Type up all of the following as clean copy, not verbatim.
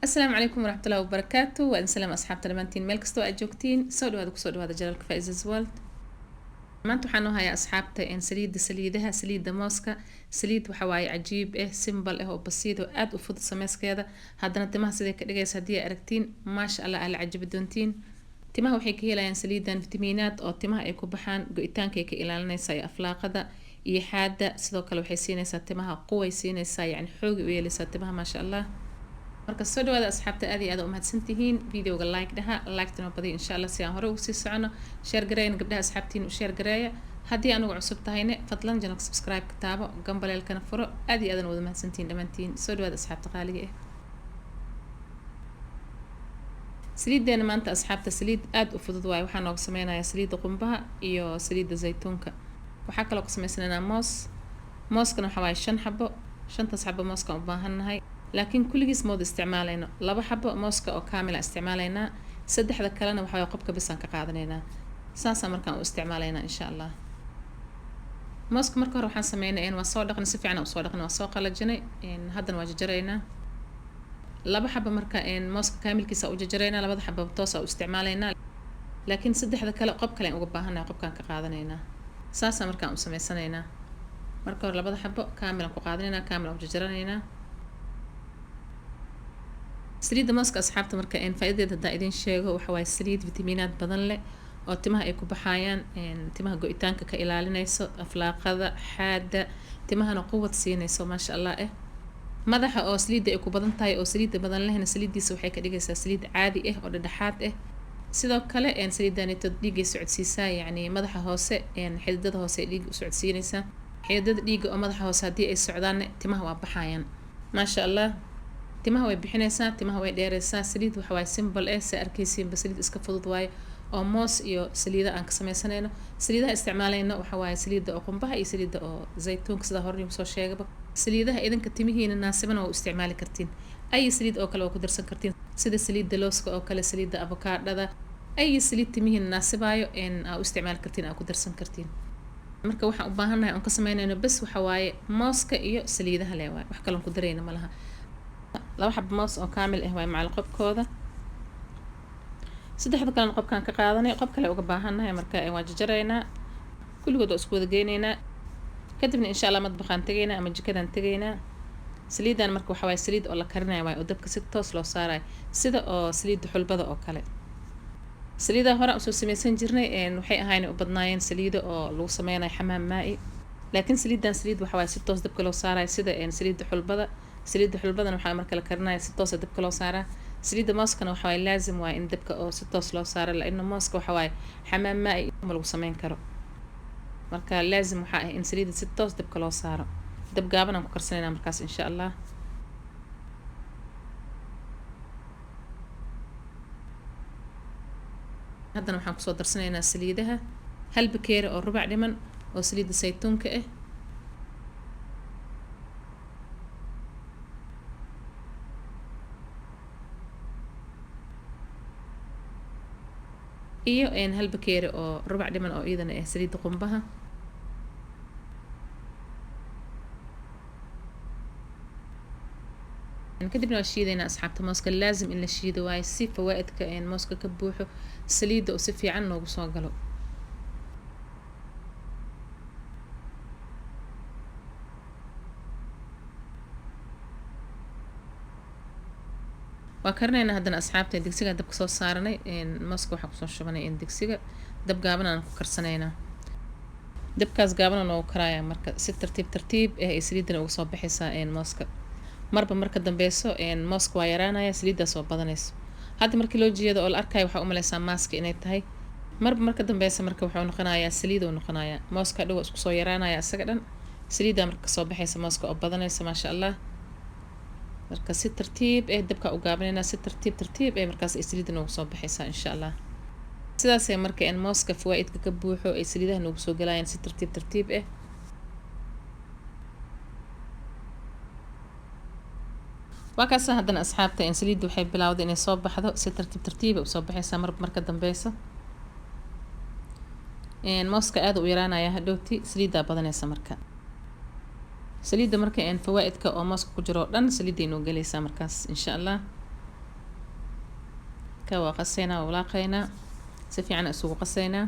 السلام عليكم ورحمة الله وبركاته، وأن سلام أصحاب تلمانتين ميل كستو aad joogtiin soo dhawaada janalka Faiza's World. maanta waxaan u hayaa asxaabta saliidaha saliida mooska. Saliid waxa waaye cajiib simple oo basiid oo aad u fudud sameyskeeda, haddana timaha sidee ka dhigaysa haddii aragtiin maasha Allah ala cajiib doontiin. Timaha waxay ka helayaan saliidan fitamiinaad oo timaha ay ku baxaan, go'itaanka ay ka ilaalinaysa iyo aflaaqada iyo xaada, sidoo kale waxay siinaysaa timaha quway siinaysaa, yani xoog u yeelaysaa timaha maasha Allah. marka soo dhawaada asxaabta aad iyo aad u mahadsantihiin. videoga like dhaha, like-tana badi insha Allah si aan hore ugu sii socono. share gareeyna gabdhaha asxaabtiin u share gareeya. haddii anugu cusub tahayna fadlan janalka subscribe ka taabo, gambaleelkana furo. aad iyo aad wada mahadsantihiin dhammaantiin. soo dhawaada asxaabta qaaliga ah. saliideena maanta asxaabta saliid aad u fudud waaye. waxaan nooga sameynayaa saliida qumbaha iyo saliida zaytuunka. waxaa kaloo ka sameysanaynaa mooskana waxa waaye 5 xabo. 5 xabo mooska u baahannahay, laakiin kulligiis mood isticmaalayno. 2 xabo mooska oo kaamila isticmaalaynaa, 3 kalena waxa way qobka bisan ka qaadanaynaa. saasa markaan u isticmaalaynaa insha Allah. mooska marka hore waxaan sameeynaa waa soo dhaqnay, si fiican u soo dhaqnay, waa soo qalajinay, haddana waa jajaraynaa. 2 xabo marka mooska kaamilkiisa u jajaraynaa, 2 xabo toos u isticmaalaynaa, laakiin 3 kale qob kale uga baahanaa, qobkaan ka qaadanaynaa. saasa markaan u sameysanaynaa. marka hore 2 xabo kaamil ku qaadanaynaa, kaamil u jajaranaynaa. saliida mooska asxaabta marka faa'iidadeeda haddaan idin sheego waxa waaye saliid fitamiinaad badan leh oo timaha ay ku baxayaan, timaha go'itaanka ka ilaalinayso, aflaaqada, xaada, timahana quwad siinayso maasha Allah madaxa oo saliida ay ku badan tahay oo saliida badan lehna saliidiisa waxay ka dhigaysaa saliid caadi oo dhexdhexaad sidoo kale saliidanito dhiigay socodsiisaa, yani madaxa hoose xididada hoose dhiig u socodsiinaysaa. xididada dhiiga oo madaxa hoose haddii ay socdaan timaha waa baxayaan maasha Allah. timaha way bixinaysaa, timaha way dheeraysaa. saliid waxa waaye simple sa arkaysiin saliid iska fudud waaye oo moos iyo saliida aan ka sameysanayno. saliidaha isticmaalayno waxa waaye saliida oo qumbaha iyo saliida oo zaytuunka sida hore soo sheegaba. saliidaha idinka timihiina naasibana waa u isticmaali kartiin. ay saliid oo kale oo ku darsan kartiin sida saliida looska oo kale, saliida avocado, ay saliid timihiina naasibaayo u isticmaali kartiin, ku darsan kartiin. marka waxaan u baahannahay aan ka sameynayno bas waxa waaye mooska iyo saliidaha le waaye, wax kale aan ku darayna ma laha. 2 xabo moos oo kaamil waaye macal qobkooda. 3 kalena qobkaan ka qaadanay, qob kale uga baahannahay marka waa jajaraynaa. kulligood waa isku wada geynaynaa, kadibna insha Allah madbaqaan tagaynaa ama jikadaan tagaynaa. saliidan marka waxa waaye saliid oo la karinayo waaye oo dabka si toos loo saarayo, sida oo saliida xulbada oo kale. saliida hore u soo sameysan jirnay waxay ahaayeen u badnaayeen saliida oo lagu sameynayo xamaam maa'i, laakiin saliidan saliid waxa waaye si toos dabka loo saarayo sida saliida xulbada. saliida xulbadana waxa marka la karinayo si toos dabka loo saaraa. saliida mooskana waxa waaye laazim waa in dabka oo si toos loo saaro, laana mooska waxa waaye xamaam maa'i ma lagu sameyn karo. marka laazim waxa in saliida si toos dabka loo saaro. dab gaaban aan ku karsanaynaa markaas insha Allah. haddana waxaan kusoo darsanaynaa saliidaha 1 bakeeri oo rubac dhiman oo saliida saytuunka iyo 1 bakeeri oo rubac dhiman oo iyadana saliida qumbaha. kadibna waa shiidaynaa asxaabta. mooska laazim in la shiido waaye si fawaa'idka mooska ka buuxo, saliida oo si fiican noogu soo galo. waa karinaynaa haddana asxaabta. digsiga dabka soo saaranay, mooska waxaa kusoo shubanay digsiga. dab gaaban aan ku karsanaynaa. dabkaas gaaban oo karaya marka si tartiib ay saliidana uga soo baxaysaa mooska. marba marka dambeeso mooska waa yaraanaya, saliidaas oo badanayso. hadda markii loo jeedo oo la arkayo waxa u maleysaa maaska inay tahay. marba marka dambeeso marka wuxuu noqonayaa saliid oo noqonayaa. mooska dhaw isku soo yaraanaya isaga dhan, saliida marka soo baxaysa mooska oo badanaysa maasha Allah. marka si tartiib dabka u gaabanayna, si tartiib markaas ay saliida noogu soo baxaysaa insha Allah. sidaas marka mooska fawaa'idka ka buuxo ay saliidaha noogu soo galayaan si tartiib waa kaas. haddana asxaabta saliida waxay bilowday inay soo baxdo si tartiib u soo baxaysaa marka dambayso. mooska aad u yaraanaya hadhowti saliida badanaysa marka. saliida marka fawaa'idka oo mooska ku jiro dhan saliida inoo galaysa markaas insha Allah. كوا قصينا ولاقينا سفي عنا سوق قصينا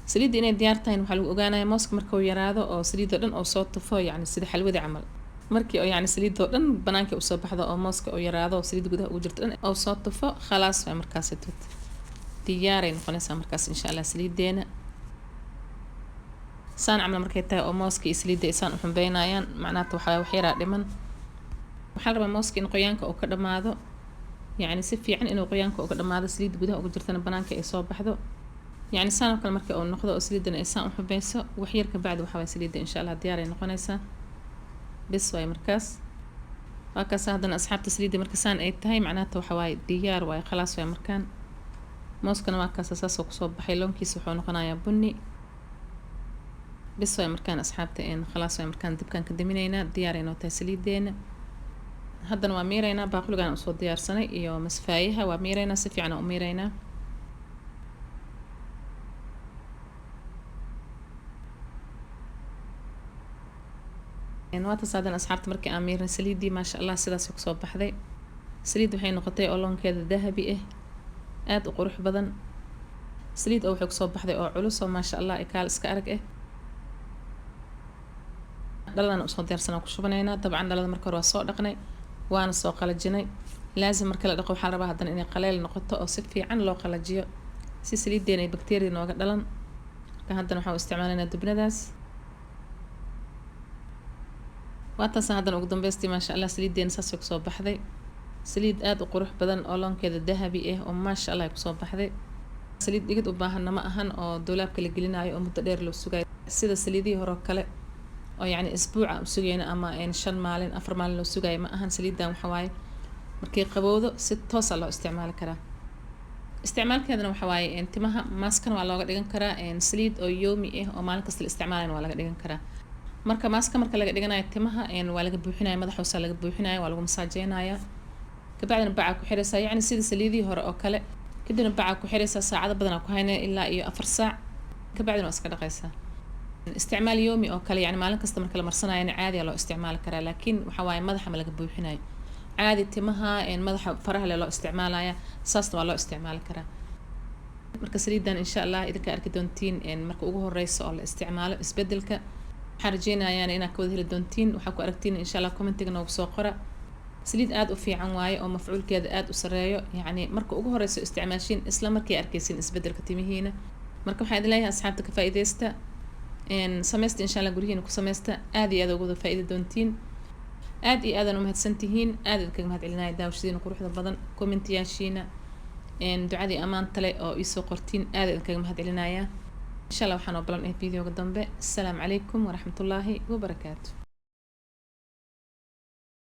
سليد إني ديارتين وحلو أجانا موسك مركو يرادو أو سليد دن أو صوت طفا يعني سيد حلوة عمل مركي أو يعني سليد دن بنانك أو صبح هذا أو موسك أو يرادو أو سليد جده وجرت أو صوت طفا خلاص في مركز توت ديارين قناة مركز إن شاء الله سليد دينا سان عمل مركيتها أو موسك سليد دي سان وحن بينايان معناته وحيرة لمن وحرب موسك إن قيانك أو كذا ماذا يعني سفي عن إنه قيانك أو كذا ماذا سليد جده أو جرت بنانك أو صبح هذا يعني سان كل مركة أو نقطة أو سليدنا إنسان وحبيسه وحيرك بعد وحوي سليد إن شاء الله دياري نقنيسة بس واي مركز وكاس هذا أصحاب تسليد مركزان أي تهاي معناته وحوي ديار واي خلاص واي مركان موسكنا ما كاس أساس وقصوب بحيلون كيس وحون قنايا بني بس واي مركان أصحاب تين خلاص واي مركان دب كان كدمينينا دياري نو تسليدين هذا واميرينا باقلو كان أصوات ديار سنة إيو مسفايها واميرينا سفي عنا أميرينا waata saadan asxaabta markii aan miirnay saliidii maasha Allah sidaas ku soo baxday saliid waxay noqotay oo loonkeeda dahabi ah aad u qurux badan saliid oo waxay ku soo baxday oo culus oo maasha Allah ay kaal iska arag ah dhalana usoo diyaarsan ku shubanaynaa dabcan dhalada marka hore waa soo dhaqnay waana soo qalajinay laazim marka la dhaqo waxaa la rabaa haddana inay qaleel noqoto oo si fiican loo qalajiyo si saliideena ay bakteeriya nooga dhalan marka haddana waxaan u isticmaalaynaa dubnadaas واتاس هذا ugu dambeystii ما شاء الله سليدين saas ku soo baxday saliid aad u qurux badan oo loonkeeda dahabi ah oo ma sha Allah ku soo baxday saliid digid u baahan ma ahan oo doolaabka la gelinayo oo muddo dheer loo sugayo sida saliidii hore kale oo yani isbuuca u sugayna ama in 5 maalin 4 maalin loo sugayo ma ahan saliidan waxa waaye markii qabowdo si toos ah loo isticmaali karaa isticmaalkeedana waxa waaye in timaha maaskan waa looga dhigan karaa in saliid oo yoomi ah oo maalin kasta la isticmaalana waa laga dhigan karaa marka maaska marka laga dhiganayo timaha een waa laga buuxinayo madaxa laga buuxinayo waa lagu masaajeynaya kabacdina baca ku xiraysa yani sida saliidii hore oo kale kadibna baca ku xiraysa saacado badan ku haynay ilaa iyo 4 saac kabacdina iska dhaqaysa isticmaal yoomi oo kale yani maalin kasta marka la marsanayo caadi loo isticmaali karaa laakiin waxa waaye madaxa ma laga buuxinayo caadi timaha een madaxa faraha loo isticmaalaya saasna waa loo isticmaali karaa marka saliidan insha Allah idinka arki doontiin een marka ugu horeyso oo la isticmaalo isbedelka حرجينا يعني أنا كود هلا دونتين وحكوا أركتين إن شاء الله كومنتي جنوب سوقرة سليد آد وفي عنواي أو مفعول كذا آد وسرايو يعني مركو أجوه رئيس استعمالشين إسلام مركي أركيسين إسبدل كتيمي هنا مركو حيد ليها أصحابتك فائدة استا إن سمست إن شاء الله قولين وكو سمستا آدي آد وجود فائدة دونتين آدي آد نمهد سنتهين آد كم هاد علينا داوشين وكروح ذا بدن كومنتي عشينا إن دعادي أمان تلاقي أو يسوقرتين آد كم هاد علينا إن شاء الله وحنا بلان فيديو قدام السلام عليكم ورحمة الله وبركاته.